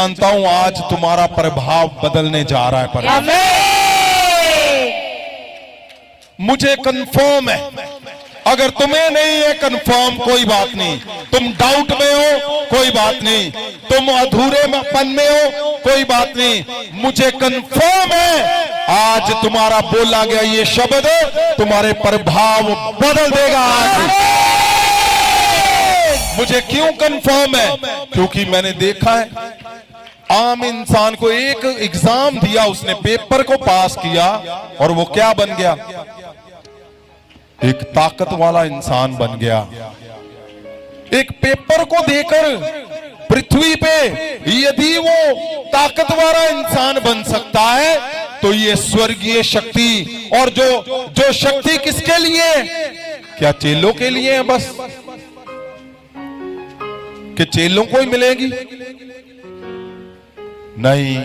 जानता हूं आज तुम्हारा प्रभाव बदलने जा रहा है। मुझे कंफर्म है, अगर तुम्हें नहीं है कंफर्म कोई बात नहीं, तुम डाउट में हो कोई बात नहीं, तुम अधूरेपन में हो कोई बात नहीं, मुझे कंफर्म है आज तुम्हारा बोला गया ये शब्द तुम्हारे प्रभाव बदल देगा। आज मुझे क्यों कंफर्म है? क्योंकि मैंने देखा है आम इंसान को एक एग्जाम दिया, उसने पेपर को पास किया और वो क्या बन गया? एक ताकत वाला इंसान बन गया। एक पेपर को देकर पृथ्वी पे यदि वो ताकत वाला इंसान बन सकता है तो ये स्वर्गीय शक्ति, और जो शक्ति किसके लिए? क्या चेलों के लिए है बस? कि चेलों को ही मिलेगी? नहीं,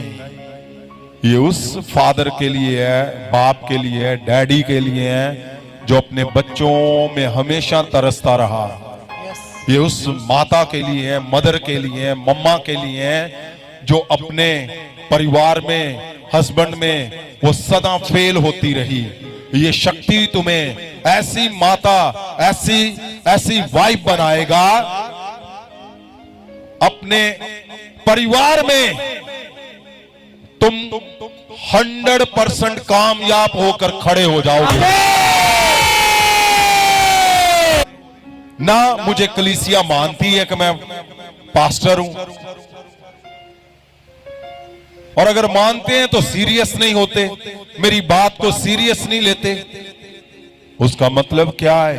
ये उस फादर के लिए है, बाप के लिए है, डैडी के लिए है जो अपने बच्चों में हमेशा तरसता रहा। ये उस माता के लिए है, मदर के लिए है, मम्मा के लिए है जो अपने परिवार में, हस्बैंड में वो सदा फेल होती रही। ये शक्ति तुम्हें ऐसी माता, ऐसी वाइफ बनाएगा अपने परिवार में तुम 100% कामयाब होकर खड़े हो जाओगे। ना मुझे कलीसिया मानती है कि मैं पास्टर हूं, और अगर मानते हैं तो सीरियस नहीं होते, मेरी बात को सीरियस नहीं लेते। उसका मतलब क्या है?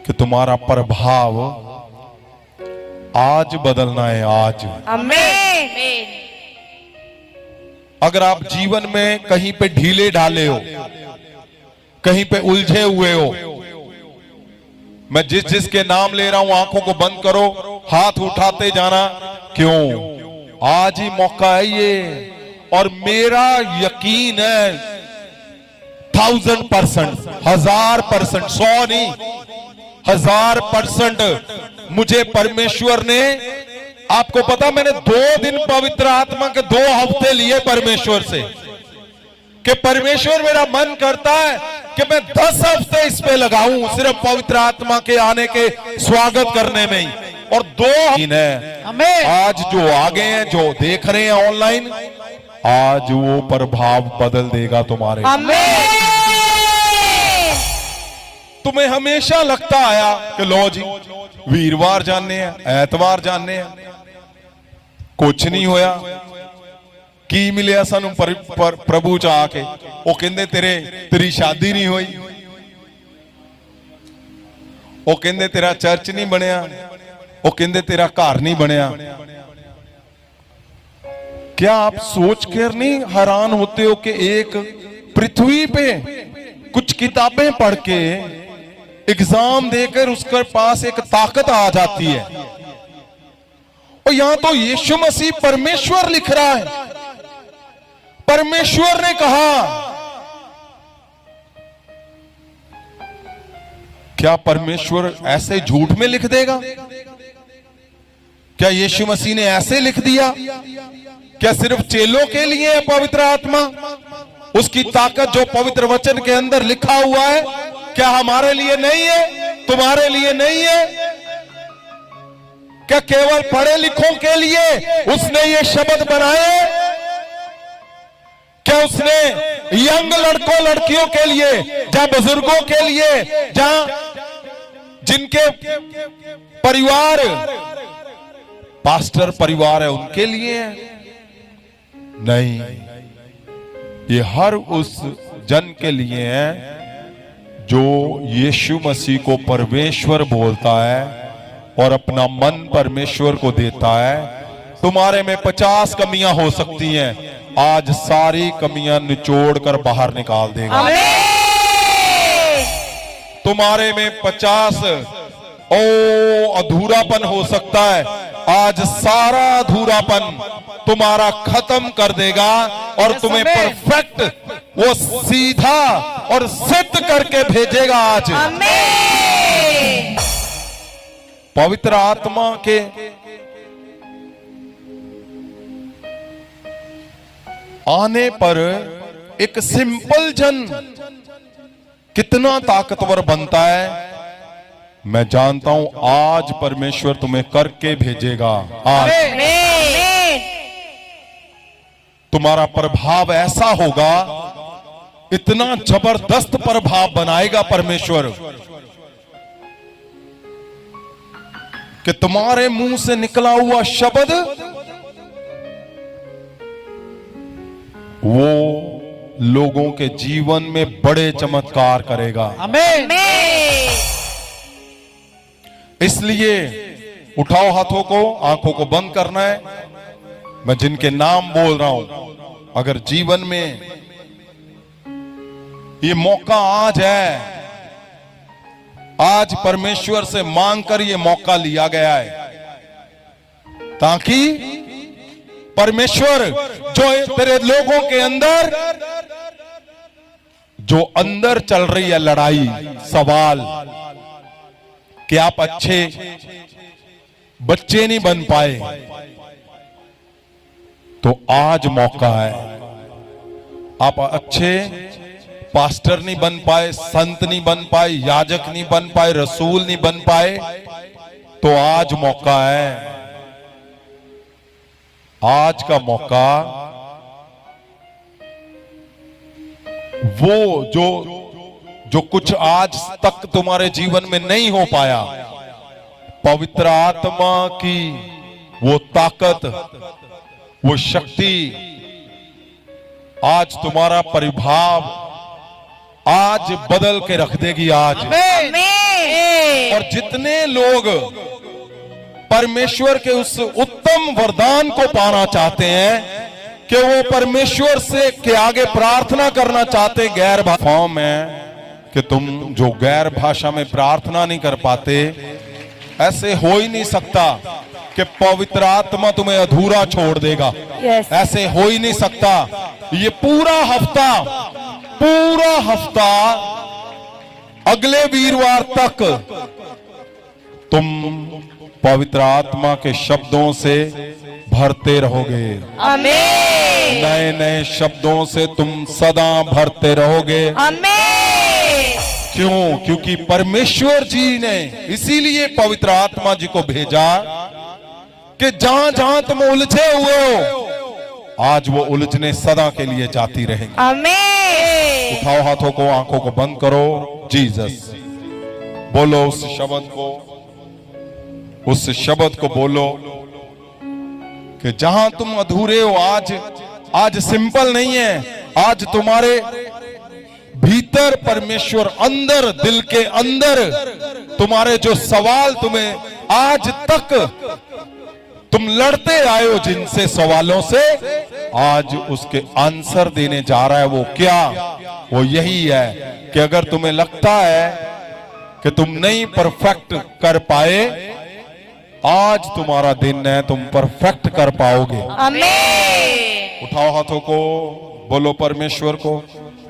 कि तुम्हारा प्रभाव आज बदलना है, आज। आमीन। अगर आप जीवन में कहीं पे ढीले ढाले हो, कहीं पे उलझे हुए हो, मैं जिसके नाम ले रहा हूं आंखों को बंद करो, हाथ उठाते जाना। क्यों? आज ही मौका है ये, और मेरा यकीन है 1000%, 1000%, 100 नहीं, 1000% मुझे परमेश्वर ने, आपको पता मैंने 2 दिन पवित्र आत्मा के 2 हफ्ते लिए परमेश्वर से, कि परमेश्वर मेरा मन करता है कि मैं 10 हफ्ते इस पे लगाऊं सिर्फ पवित्र आत्मा के आने के स्वागत करने में ही। और 2 दिन है आज जो आगे हैं, जो देख रहे हैं ऑनलाइन, आज वो प्रभाव बदल देगा तुम्हारे। तुम्हें हमेशा लगता आया कि लो जी वीरवार जाने हैं, ऐतवार जाने हैं, कुछ नहीं होया। की मिलिया सानू प्रभु च आके? वो कहंदे तेरी शादी नहीं हुई, वो कहंदे तेरा चर्च नहीं बनया, वो कहंदे तेरा घर नहीं बनया। क्या आप सोच कर नहीं हैरान होते हो कि एक पृथ्वी पे कुछ किताबें पढ़ के एग्जाम देकर उसके पास एक ताकत आ जाती है, और यहां तो यीशु मसीह परमेश्वर लिख रहा है। परमेश्वर ने कहा, क्या परमेश्वर ऐसे झूठ में लिख देगा? क्या यीशु मसीह ने ऐसे लिख दिया? क्या सिर्फ चेलों के लिए है पवित्र आत्मा? उसकी ताकत जो पवित्र वचन के अंदर लिखा हुआ है, क्या हमारे लिए नहीं है? तुम्हारे लिए नहीं है? क्या केवल पढ़े लिखों के लिए उसने ये शब्द बनाए? क्या उसने यंग लड़कों लड़कियों के लिए, जहां बुजुर्गों के लिए, जहां जिनके परिवार पास्टर परिवार है उनके लिए है? नहीं, ये हर उस जन के लिए है जो यीशु मसीह को परमेश्वर बोलता है और अपना मन परमेश्वर को देता है। तुम्हारे में 50 कमियां हो सकती हैं, आज सारी कमियां निचोड़ कर बाहर निकाल देगा। तुम्हारे में 50 अधूरापन हो सकता है, आज सारा अधूरापन तुम्हारा खत्म कर देगा और तुम्हें परफेक्ट, वो सीधा और सिद्ध करके भेजेगा। आज पवित्र आत्मा के आने पर एक सिंपल जन कितना ताकतवर बनता है, मैं जानता हूं आज परमेश्वर तुम्हें करके भेजेगा। आज तुम्हारा प्रभाव ऐसा होगा, इतना जबरदस्त प्रभाव बनाएगा परमेश्वर कि तुम्हारे मुंह से निकला हुआ शब्द वो लोगों के जीवन में बड़े चमत्कार करेगा। आमीन। इसलिए उठाओ हाथों को, आंखों को बंद करना है। मैं जिनके नाम बोल रहा हूं, अगर जीवन में ये मौका आज है, आज परमेश्वर से मांगकर ये मौका लिया गया है, ताकि परमेश्वर जो तेरे लोगों के अंदर जो अंदर चल रही है लड़ाई, सवाल कि आप अच्छे बच्चे नहीं बन पाए, तो आज मौका है। आप अच्छे पास्टर नहीं बन पाए, संत नहीं बन पाए, याजक नहीं बन पाए, रसूल नहीं बन पाए, तो आज मौका है। आज का मौका वो जो कुछ आज तक तुम्हारे जीवन में नहीं हो पाया, पवित्र आत्मा की वो ताकत, वो शक्ति आज तुम्हारा परिभाव आज बदल के रख देगी आज। और जितने लोग परमेश्वर के उस उत्तम वरदान को पाना चाहते हैं कि वो परमेश्वर से के आगे प्रार्थना करना चाहते, गैर फॉर्म है कि तुम जो गैर भाषा में प्रार्थना नहीं कर पाते, ऐसे हो ही नहीं सकता कि पवित्र आत्मा तुम्हें अधूरा छोड़ देगा। ऐसे हो ही नहीं सकता। ये पूरा हफ्ता अगले वीरवार तक तुम पवित्र आत्मा के शब्दों से भरते रहोगे। आमीन। नए नए शब्दों से तुम सदा भरते रहोगे। आमीन। क्यों? क्योंकि परमेश्वर जी ने इसीलिए पवित्र आत्मा जी को भेजा कि जहां जहां तुम उलझे हुए हो, आज वो उलझने सदा के लिए जाती रहेंगी। आमीन। उठाओ हाथों को, आंखों को बंद करो। जीसस बोलो उस शब्द को बोलो कि जहां तुम अधूरे हो, आज सिंपल नहीं है। आज तुम्हारे भीतर परमेश्वर अंदर, दिल के अंदर तुम्हारे जो सवाल तुम्हें आज तक तुम लड़ते आए हो जिनसे सवालों से, आज उसके आंसर देने जा रहा है। वो क्या? वो यही है कि अगर तुम्हें लगता है कि तुम नहीं परफेक्ट कर पाए, आज तुम्हारा दिन है, तुम परफेक्ट कर पाओगे। आमीन। उठाओ हाथों को, बोलो परमेश्वर को,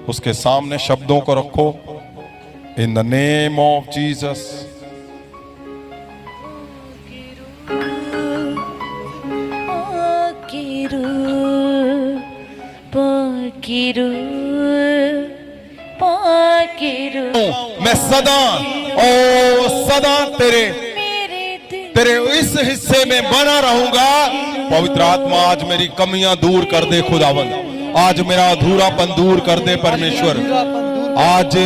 उसके सामने शब्दों को रखो। इन द नेम ऑफ जीसस। मैं सदा तेरे इस हिस्से में बना रहूंगा। पवित्र आत्मा आज मेरी कमियां दूर कर दे खुदावंद, आज मेरा अधूरापन दूर कर दे परमेश्वर। आज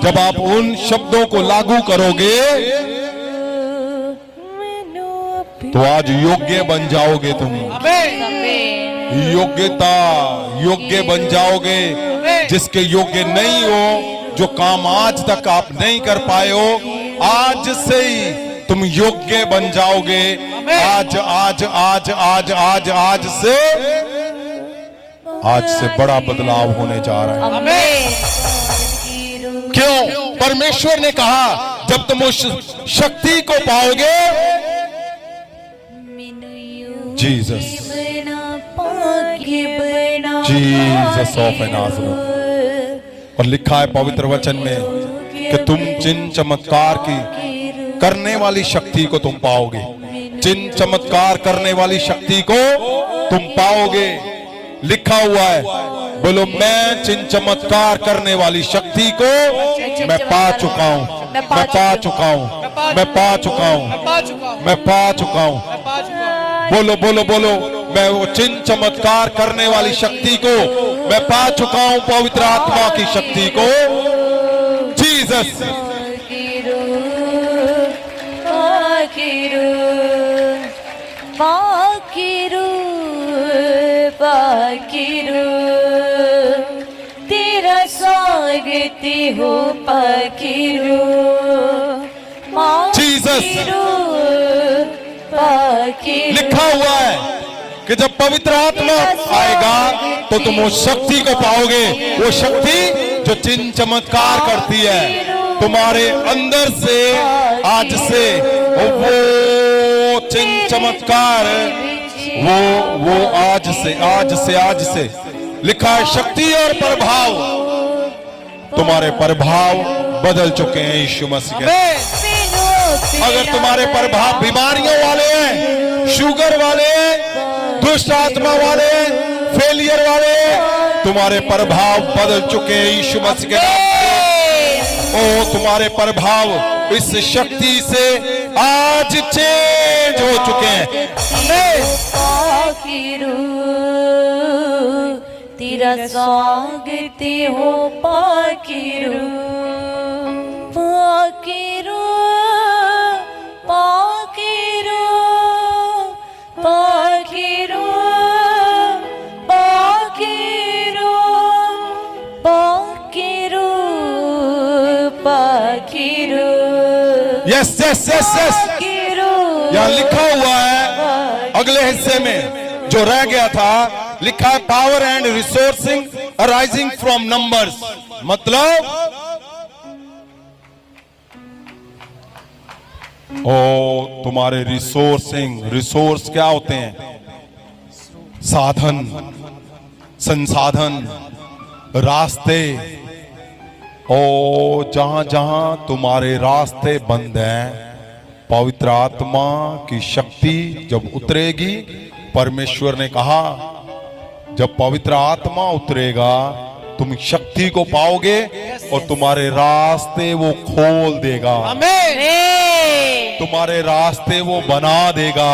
जब आप उन शब्दों को लागू करोगे तो आज योग्य बन जाओगे। तुम योग्य बन जाओगे। जिसके योग्य नहीं हो, जो काम आज तक आप नहीं कर पाए हो, आज से ही तुम योग्य बन जाओगे। आज से बड़ा बदलाव होने जा रहा है। क्यों? परमेश्वर ने कहा जब तुम उस शक्ति को पाओगे, जीसस ऑफ नाज़रेथ। और लिखा है पवित्र वचन में कि तुम चिन्ह चमत्कार की करने वाली शक्ति को तुम पाओगे। चिन्ह चमत्कार करने वाली शक्ति को तुम पाओगे। लिखा हुआ है, बोलो मैं चिन्ह चमत्कार करने वाली शक्ति को मैं पा चुका हूं, मैं पा चुका हूं, मैं पा चुका हूं, मैं पा चुका हूं। बोलो बोलो बोलो, मैं वो चिन्ह चमत्कार करने वाली शक्ति को मैं पा चुका हूं, पवित्र आत्मा की शक्ति को। जीसस पाकिरू तेरा स्वागत हो पाकिरू जीसस। लिखा हुआ है कि जब पवित्र आत्मा आएगा तो तुम उस शक्ति को पाओगे, वो शक्ति जो चिन्ह चमत्कार करती है तुम्हारे अंदर से। आज से वो चिन्ह चमत्कार, वो आज से लिखा है, शक्ति और प्रभाव, तुम्हारे प्रभाव बदल चुके हैं यीशु मसीह के। अगर तुम्हारे प्रभाव बीमारियों वाले हैं, शुगर वाले हैं, दुष्ट आत्मा वाले हैं, फेलियर वाले हैं, तुम्हारे प्रभाव बदल चुके हैं यीशु मसीह के नाम से। ओ तुम्हारे प्रभाव इस शक्ति से आज चेंज हो चुके हैं। तेरा स्वागत हो पाकिरू पाकिरू पाकिरू पाकिरू पाकिरू पाकिरू पाकिरू। यस यस यस यस, यहाँ लिखा हुआ है अगले हिस्से में जो रह गया था, लिखा है power and resourcing arising from numbers. मतलब ओ तुम्हारे रिसोर्स क्या होते हैं? साधन, संसाधन, रास्ते। ओ जहां जहां तुम्हारे रास्ते बंद हैं, पवित्र आत्मा की शक्ति जब उतरेगी, परमेश्वर ने कहा जब पवित्र आत्मा उतरेगा तुम शक्ति को पाओगे और तुम्हारे रास्ते वो खोल देगा, तुम्हारे रास्ते वो बना देगा।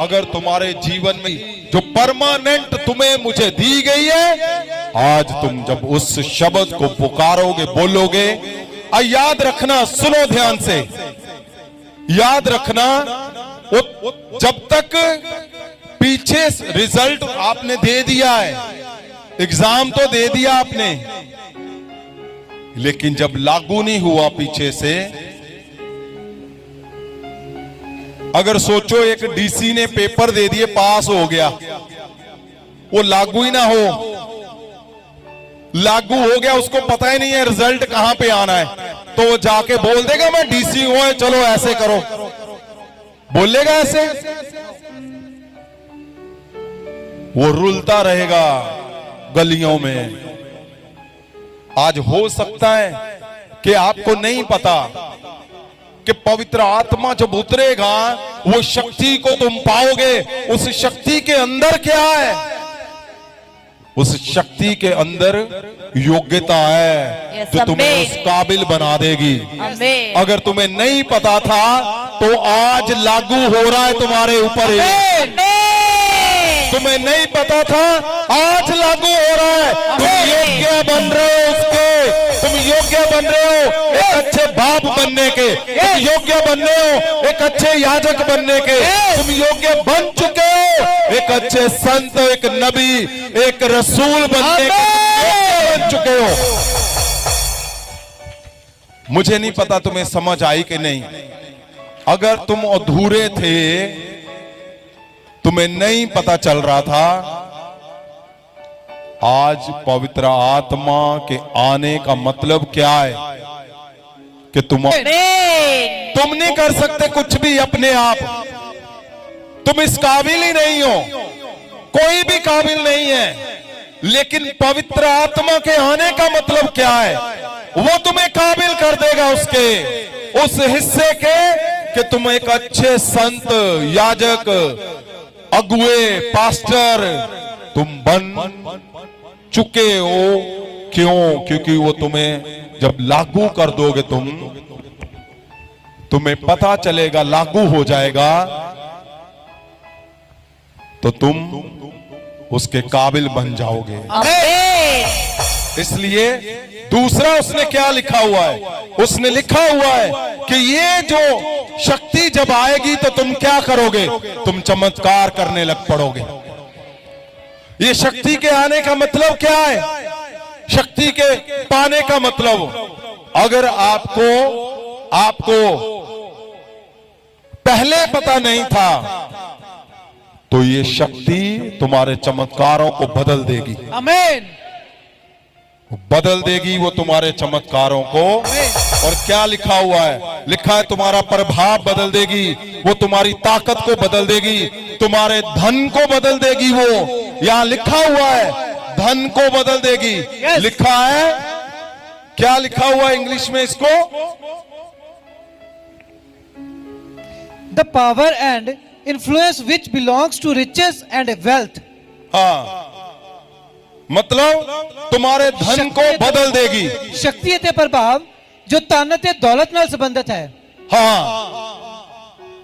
अगर तुम्हारे जीवन में जो परमानेंट तुम्हें मुझे दी गई है, आज तुम जब उस शब्द को पुकारोगे, बोलोगे, याद रखना, सुनो ध्यान से, याद रखना, जब तक पीछे रिजल्ट आपने दे दिया है, एग्जाम तो दे दिया आपने, लेकिन जब लागू नहीं हुआ पीछे से, अगर सोचो एक डीसी ने पेपर दे दिए, पास हो गया, वो लागू ही ना हो, लागू हो गया, उसको पता ही नहीं है रिजल्ट कहां पे आना है, तो वो जाके बोल देगा मैं डीसी हूं, चलो ऐसे करो, बोलेगा ऐसे? वो रुलता रहेगा गलियों में। आज हो सकता है कि आपको नहीं पता कि पवित्र आत्मा जब उतरेगा वो शक्ति को तुम पाओगे। उस शक्ति के अंदर क्या है? उस शक्ति के अंदर योग्यता है जो तुम्हें उस काबिल बना देगी। अगर तुम्हें नहीं पता था तो आज लागू हो रहा है तुम्हारे ऊपर। तुम्हें नहीं पता था, आज लागू हो रहा है। तुम योग्य बन रहे हो उसके, तुम योग्य बन रहे हो एक अच्छे बाप बनने के, तुम योग्य बन रहे हो एक अच्छे याजक बनने के, तुम योग्य बन चुके हो एक अच्छे संत, एक नबी, एक रसूल बनने के बन चुके हो। मुझे नहीं पता तुम्हें समझ आई कि नहीं। अगर तुम अधूरे थे, तुम्हें नहीं पता चल रहा था, आज पवित्र आत्मा के आने का मतलब क्या है कि तुम नहीं कर सकते कुछ भी अपने आप। तुम इस काबिल ही नहीं हो, कोई भी काबिल नहीं है। लेकिन पवित्र आत्मा के आने का मतलब क्या है? वो तुम्हें काबिल कर देगा उसके उस हिस्से के कि तुम एक अच्छे संत, याजक, अगुए, पास्टर तुम बन चुके हो। क्यों? क्योंकि वो तुम्हें जब लागू कर दोगे, तुम्हें पता चलेगा, लागू हो जाएगा, तो तुम उसके काबिल बन जाओगे। आमीन। इसलिए दूसरा उसने क्या लिखा हुआ है? उसने लिखा हुआ है कि ये जो शक्ति जब आएगी तो तुम क्या करोगे? तुम चमत्कार करने लग पड़ोगे। ये शक्ति के आने का मतलब क्या है? शक्ति के पाने का मतलब, अगर आपको पहले पता नहीं था तो ये शक्ति तुम्हारे चमत्कारों को बदल देगी। आमीन। बदल देगी वो तुम्हारे चमत्कारों को। और क्या लिखा हुआ है? लिखा है तुम्हारा प्रभाव बदल देगी, वो तुम्हारी ताकत को बदल देगी, तुम्हारे धन को बदल देगी। वो यहां लिखा हुआ है, धन को बदल देगी। लिखा है, क्या लिखा हुआ है इंग्लिश में इसको? The power and influence which belongs to riches and wealth. हाँ, मतलब तुम्हारे धन को बदल देगी। शक्ति ते प्रभाव जो धन ते दौलत नाल संबंधित है। हाँ,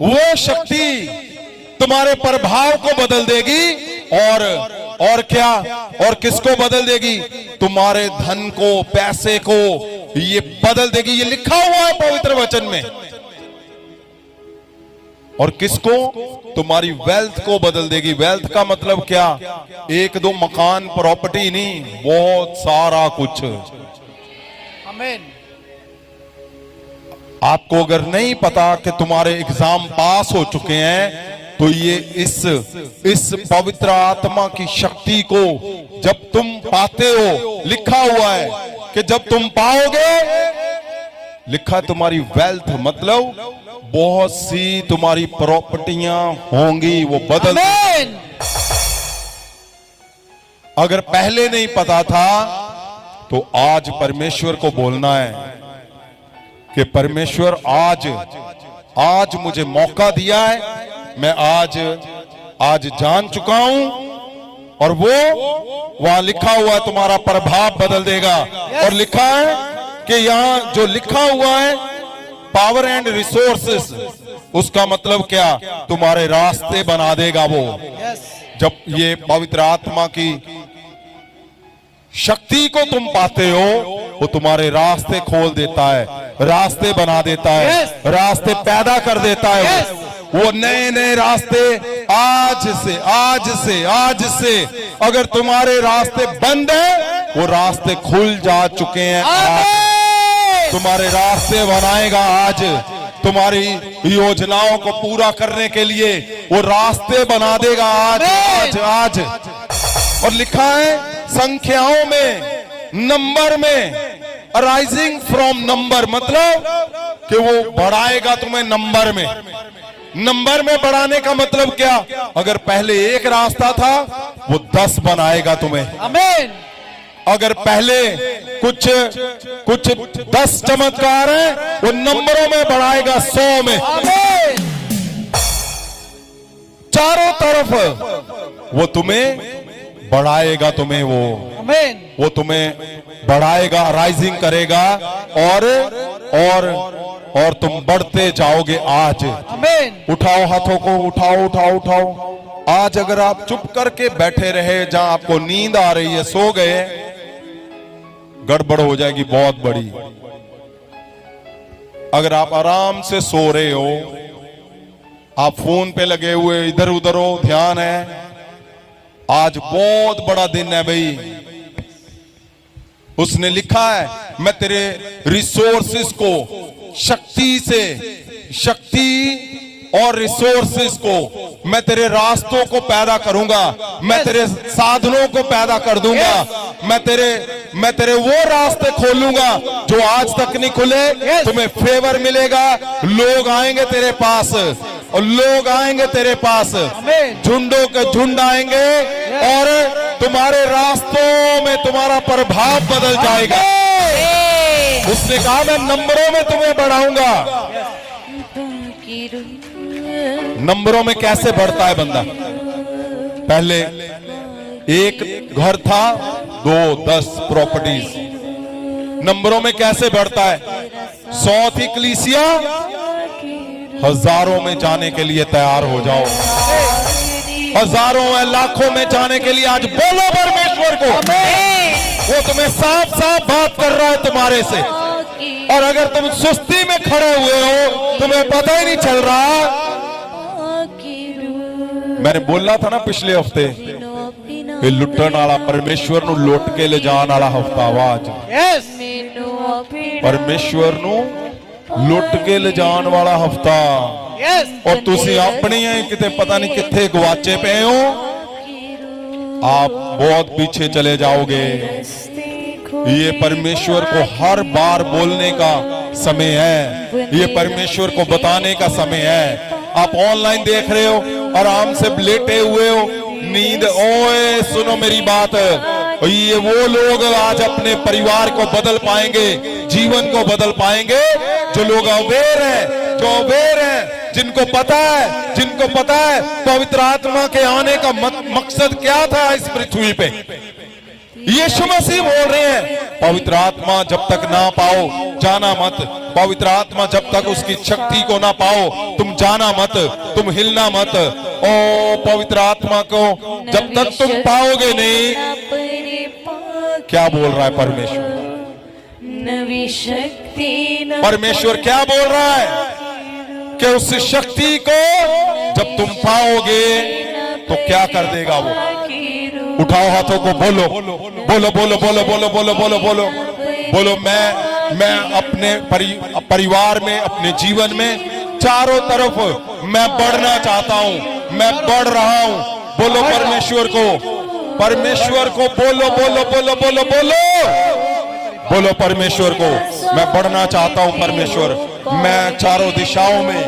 वो शक्ति तुम्हारे प्रभाव को बदल देगी। और क्या? और किसको बदल देगी? तुम्हारे धन को, पैसे को ये बदल देगी। ये लिखा हुआ है पवित्र वचन में। और किसको? तुम्हारी वेल्थ को बदल देगी। वेल्थ का मतलब क्या? एक दो मकान, प्रॉपर्टी नहीं, बहुत सारा कुछ। आमीन। आपको अगर नहीं पता कि तुम्हारे एग्जाम पास हो चुके हैं, तो ये इस पवित्र आत्मा की शक्ति को जब तुम पाते हो, लिखा हुआ है कि जब तुम पाओगे, लिखा तुम्हारी वेल्थ मतलब बहुत सी तुम्हारी प्रॉपर्टियां होंगी, वो बदल। आमीन। अगर पहले नहीं पता था तो आज परमेश्वर को बोलना है कि परमेश्वर आज मुझे मौका दिया है, मैं आज जान चुका हूं। और वो वहां लिखा हुआ है तुम्हारा प्रभाव बदल देगा। और लिखा है कि यहां जो लिखा हुआ है पावर एंड रिसोर्सेस, उसका मतलब क्या? तुम्हारे रास्ते बना देगा वो। जब ये पवित्र आत्मा की शक्ति को तुम पाते हो, वो तुम्हारे रास्ते खोल देता है, रास्ते बना देता है, रास्ते पैदा कर देता है। वो नए नए रास्ते आज से अगर तुम्हारे रास्ते बंद हैं, वो रास्ते खुल जा चुके हैं। आज तुम्हारे रास्ते बनाएगा। आज तुम्हारी योजनाओं को पूरा करने के लिए वो रास्ते बना देगा। आज। और लिखा है संख्याओं में, नंबर में, अराइजिंग फ्रॉम नंबर, मतलब कि वो बढ़ाएगा तुम्हें नंबर में। नंबर में बढ़ाने का मतलब क्या? अगर पहले एक रास्ता था, वो 10 बनाएगा तुम्हें। आमीन। अगर पहले कुछ 10 चमत्कार हैं, वो नंबरों में बढ़ाएगा 100 में। आमीन। चारों तरफ वो तुम्हें बढ़ाएगा, तुम्हें आमीन। वो तुम्हें बढ़ाएगा, राइजिंग करेगा और तुम बढ़ते जाओगे। आज आमीन। उठाओ हाथों को, उठाओ। आज अगर आप चुप करके बैठे रहे, जहां आपको नींद आ रही है, सो गए, गड़बड़ हो जाएगी बहुत बड़ी। अगर आप आराम से सो रहे हो, आप फोन पे लगे हुए इधर उधर हो, ध्यान है, आज बहुत बड़ा दिन है भाई। उसने लिखा है, मैं तेरे रिसोर्सेस को, शक्ति और रिसोर्सेस को, मैं तेरे रास्तों को पैदा करूंगा, मैं तेरे साधनों को पैदा कर दूंगा, मैं तेरे वो रास्ते खोलूंगा जो आज तक नहीं खुले। तुम्हें फेवर मिलेगा, लोग आएंगे तेरे पास, और लोग आएंगे तेरे पास, झुंडों के झुंड आएंगे, और तुम्हारे रास्तों में तुम्हारा प्रभाव बदल जाएगा। उसने कहा, मैं नंबरों में तुम्हें बढ़ाऊंगा। नंबरों में कैसे बढ़ता है बंदा? पहले एक घर था, 2, 10 प्रॉपर्टीज। नंबरों में कैसे बढ़ता है? 100 थी कलीसिया, हजारों में जाने के लिए तैयार हो जाओ। हजारों में, लाखों में जाने के लिए आज बोलो परमेश्वर को। वो तुम्हें साफ साफ बात कर रहा है तुम्हारे से। और अगर तुम सुस्ती में खड़े हुए हो, तुम्हें पता ही नहीं चल रहा। मैंने बोला था ना पिछले हफ्ते, ये लुटन वाला परमेश्वर नु लुट के ले जाने वाला हफ्ता आवाज। यस, परमेश्वर नु लुट के ले जाने वाला हफ्ता। यस, और तुसी अपनी है किते पता नहीं किथे गवाचे पे हो। आप बहुत पीछे चले जाओगे। ये परमेश्वर को हर बार बोलने का समय है, ये परमेश्वर को बताने का समय है। आप ऑनलाइन देख रहे हो, आराम से लेटे हुए हो, नींद, ओए सुनो मेरी बात। ये वो लोग आज अपने परिवार को बदल पाएंगे, जीवन को बदल पाएंगे, जो लोग अवेयर हैं, जो अवेयर हैं, जिनको पता है पवित्र आत्मा के आने का मकसद क्या था इस पृथ्वी पे। यीशु मसीह बोल रहे हैं, पवित्र आत्मा जब तक ना पाओ जाना मत। पवित्र आत्मा जब तक उसकी शक्ति को ना पाओ तुम जाना मत, तुम हिलना मत। ओ पवित्र आत्मा को जब तक तुम पाओगे नहीं। क्या बोल रहा है परमेश्वर? नवी शक्ति, परमेश्वर क्या बोल रहा है कि उस शक्ति को जब तुम पाओगे तो क्या कर देगा वो? उठाओ हाथों को, बोलो बोलो बोलो बोलो बोलो बोलो बोलो बोलो बोलो। मैं अपने परिवार में, अपने जीवन में चारों तरफ मैं बढ़ना चाहता हूं, मैं बढ़ रहा हूं। बोलो परमेश्वर को, परमेश्वर को बोलो बोलो बोलो बोलो बोलो बोलो परमेश्वर को, मैं बढ़ना चाहता हूं परमेश्वर, मैं चारों दिशाओं में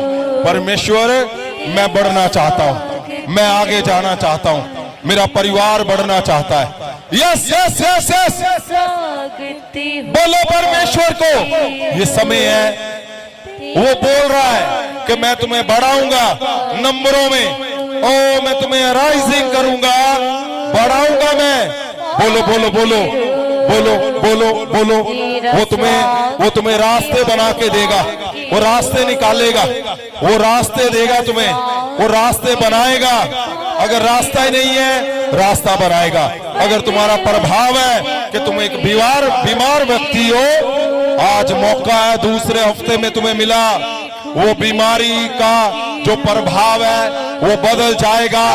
परमेश्वर मैं बढ़ना चाहता हूं, मैं आगे जाना चाहता हूं, मेरा परिवार बढ़ना चाहता है। यस यस यस यस, बोलो परमेश्वर को। ये समय है, वो बोल रहा है कि मैं तुम्हें बढ़ाऊंगा नंबरों में। ओ मैं तुम्हें राइजिंग करूंगा, बढ़ाऊंगा मैं। बोलो बोलो बोलो बोलो बोलो बोलो। वो तुम्हें रास्ते बना के देगा, वो रास्ते निकालेगा, वो रास्ते देगा तुम्हें, वो रास्ते बनाएगा। अगर रास्ता ही नहीं है, रास्ता बनाएगा। अगर तुम्हारा प्रभाव है कि तुम एक बीमार व्यक्ति हो, आज मौका है, दूसरे हफ्ते में तुम्हें मिला। वो बीमारी का जो प्रभाव है वो बदल जाएगा।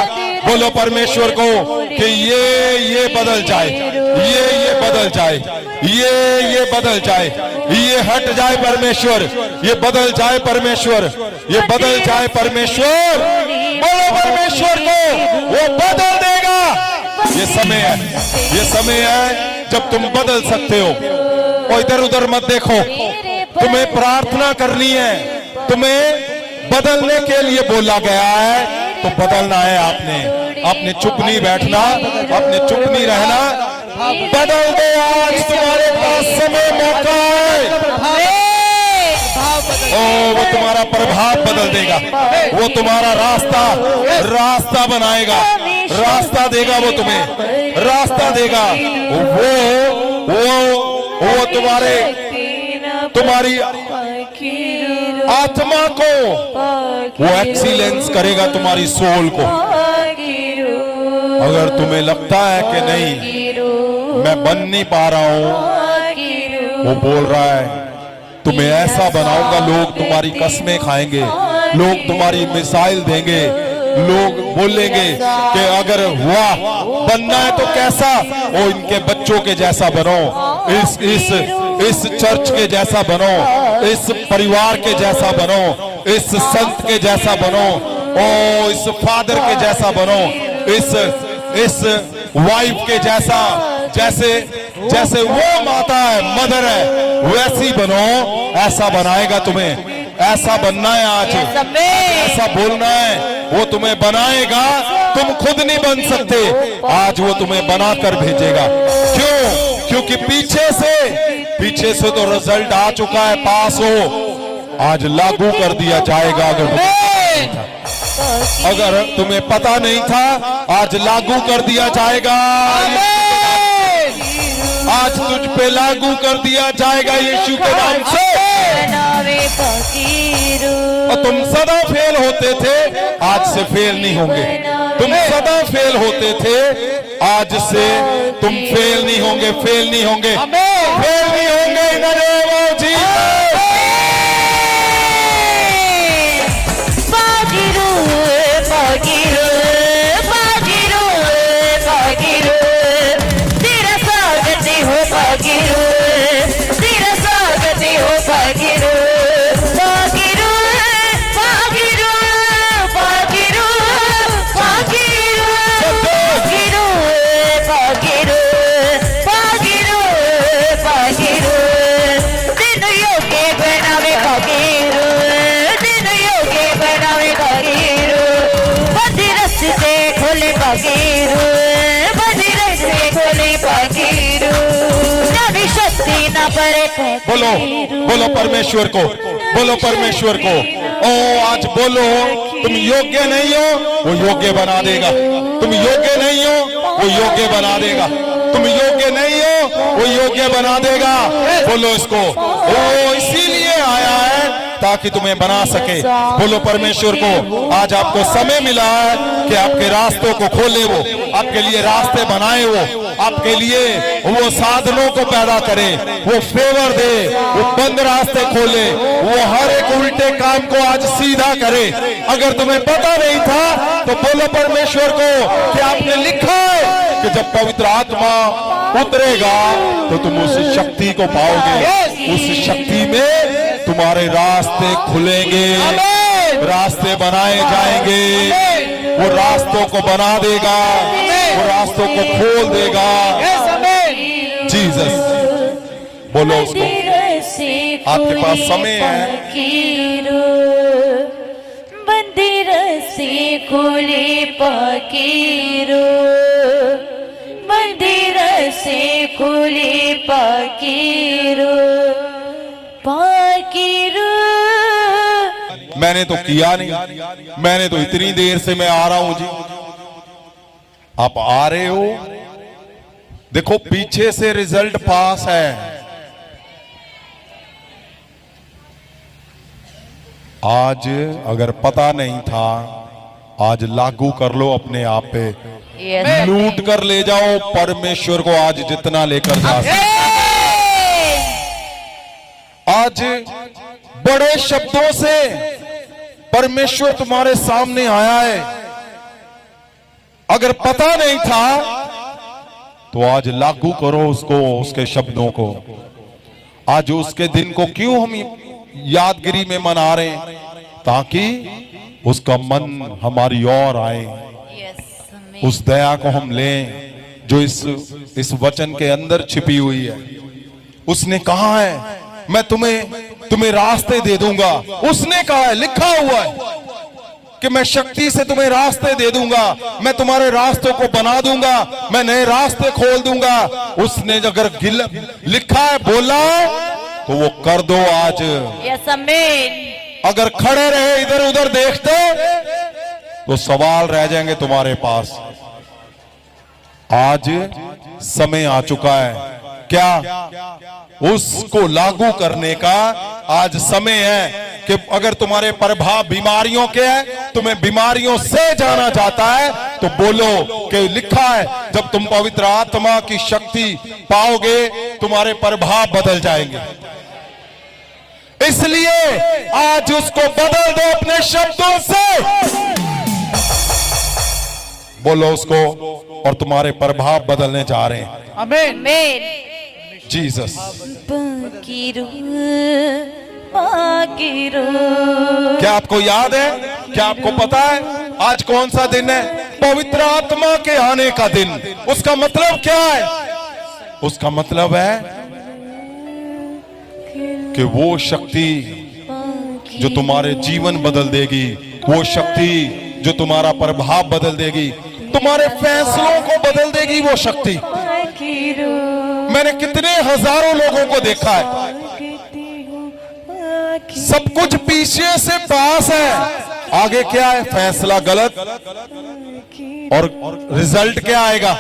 बोलो परमेश्वर को कि ये बदल जाए, ये बदल जाए, ये बदल जाए, ये हट जाए परमेश्वर, ये बदल जाए परमेश्वर, ये बदल जाए परमेश्वर। बोलो परमेश्वर को, वो बदल देगा। ये समय है, ये समय है जब तुम बदल सकते हो। और इधर उधर मत देखो, तुम्हें प्रार्थना करनी है, तुम्हें बदलने के लिए बोला गया है तो बदलना है। आपने चुप नहीं बैठना, आपने चुप नहीं रहना। बदल दो, आज तुम्हारे पास समय, मौका है। ओ वो तुम्हारा प्रभाव बदल देगा, वो तुम्हारा रास्ता बनाएगा, रास्ता देगा, वो तुम्हें रास्ता देगा। वो तुम्हारी आत्मा को वो एक्सीलेंस करेगा, तुम्हारी सोल को। अगर तुम्हें लगता है कि नहीं मैं बन नहीं पा रहा हूं, वो बोल रहा है तुम्हें ऐसा बनाऊंगा, लोग तुम्हारी कसमें खाएंगे, लोग तुम्हारी मिसाइल देंगे, लोग बोलेंगे कि अगर हुआ बनना है तो कैसा, ओ इनके बच्चों के जैसा बनो, इस चर्च के जैसा बनो, इस परिवार के जैसा बनो, इस संत के जैसा बनो, ओ इस फादर के जैसा बनो, इस वाइफ के जैसा, जैसे वो माता है, मदर है, वैसी बनो। ऐसा बनाएगा तुम्हें, ऐसा बनना है आज, ऐसा बोलना है, वो तुम्हें बनाएगा। तुम खुद नहीं बन सकते, आज वो तुम्हें बनाकर भेजेगा। क्यों? क्योंकि पीछे से तो रिजल्ट आ चुका है, पास हो, आज लागू कर दिया जाएगा। अगर पाकीरू अगर तुम्हें पता नहीं था, आज लागू कर दिया जाएगा। आज तुझ पे लागू कर दिया जाएगा यीशु के नाम से। बनावे पाकीरू और तुम सदा फेल होते थे, आज से फेल नहीं होंगे। तुम सदा फेल होते थे, आज से तुम फेल नहीं होंगे, फेल नहीं होंगे, फेल नहीं होंगे। In the name of Jesus. पाकीरू पाकीरू पाकीरू पाकीरू तेरा स्वागत हो पाकीरू, तेरा स्वागत हो पाकीरू पाकीरू पाकीरू पाकीरू पाकीरू पाकीरू पाकीरू पाकीरू पाकीरू दिन योगे बनावे पाकीरू, दिन योगे बनावे पाकीरू बंदी रस्ते खोले पाकीरू, बंदी रस्ते खोले पाकीरू नवी शक्ति न पड़े बोलो, बोलो परमेश्वर को, बोलो परमेश्वर को। ओ आज बोलो, तुम योग्य नहीं हो, वो योग्य बना देगा। तुम योग्य नहीं हो, वो योग्य बना देगा। तुम योग्य नहीं हो, वो योग्य बना देगा। बोलो इसको। ओ इसीलिए आया है ताकि तुम्हें बना सके। बोलो परमेश्वर को। आज आपको समय मिला है कि आपके रास्तों को खोले, वो आपके लिए रास्ते बनाए, वो आपके लिए वो साधनों को पैदा करे, वो फेवर दे, वो बंद रास्ते खोले, वो हर एक उल्टे काम को आज सीधा करे। अगर तुम्हें पता नहीं था तो बोलो परमेश्वर को कि आपने लिखा है कि जब पवित्र आत्मा उतरेगा तो तुम उस शक्ति को पाओगे। उस शक्ति में तुम्हारे रास्ते खुलेंगे, रास्ते बनाए जाएंगे। वो रास्तों को बना देगा, वो रास्तों को खोल देगा। जीसस। बोलो उसको। आपके पास समय है। मंदिर से खोले पाकीरू, मंदिर से खोले पाकीरू पाकीरू। मैंने तो किया नहीं, मैंने तो इतनी देर से मैं आ रहा हूं जी। आप आ रहे हो, देखो पीछे से रिजल्ट पास है। आज अगर पता नहीं था, आज लागू कर लो अपने आप पे। लूट कर ले जाओ परमेश्वर को आज जितना लेकर जा सकते। आज बड़े शब्दों से परमेश्वर तुम्हारे सामने आया है। अगर पता नहीं था तो आज लागू करो उसको, उसके शब्दों को। आज उसके दिन को क्यों हम यादगिरी में मना रहे हैं? ताकि उसका मन हमारी ओर आए, उस दया को हम लें जो इस वचन के अंदर छिपी हुई है। उसने कहा है मैं तुम्हें रास्ते दे दूंगा। उसने कहा है, लिखा हुआ है कि मैं शक्ति से तुम्हें रास्ते दे दूंगा, मैं तुम्हारे रास्तों को बना दूंगा, मैं नए रास्ते खोल दूंगा। उसने अगर लिखा है, बोला तो वो कर दो आज। यस आमीन। अगर खड़े रहे इधर उधर देखते तो सवाल रह जाएंगे तुम्हारे पास। आज समय आ चुका है क्या? उसको लागू करने का आज समय है कि अगर तुम्हारे प्रभाव बीमारियों के हैं, तुम्हें बीमारियों से जाना जाता है, तो बोलो कि लिखा है जब तुम पवित्र आत्मा की शक्ति पाओगे तुम्हारे प्रभाव बदल जाएंगे। इसलिए आज उसको बदल दो अपने शब्दों से। बोलो उसको, और तुम्हारे प्रभाव बदलने जा रहे हैं। आमीन। जीसस। पाकीरू पाकीरू। क्या आपको याद है? क्या आपको पता है आज कौन सा दिन है? पवित्र आत्मा के आने का दिन। उसका मतलब क्या है? उसका मतलब है कि वो शक्ति जो तुम्हारे जीवन बदल देगी, वो शक्ति जो तुम्हारा प्रभाव बदल देगी, तुम्हारे फैसलों को बदल देगी वो शक्ति। मैंने कितने हजारों लोगों को देखा है, सब कुछ पीछे से पास है, आगे क्या है? फैसला गलत और रिजल्ट क्या आएगा?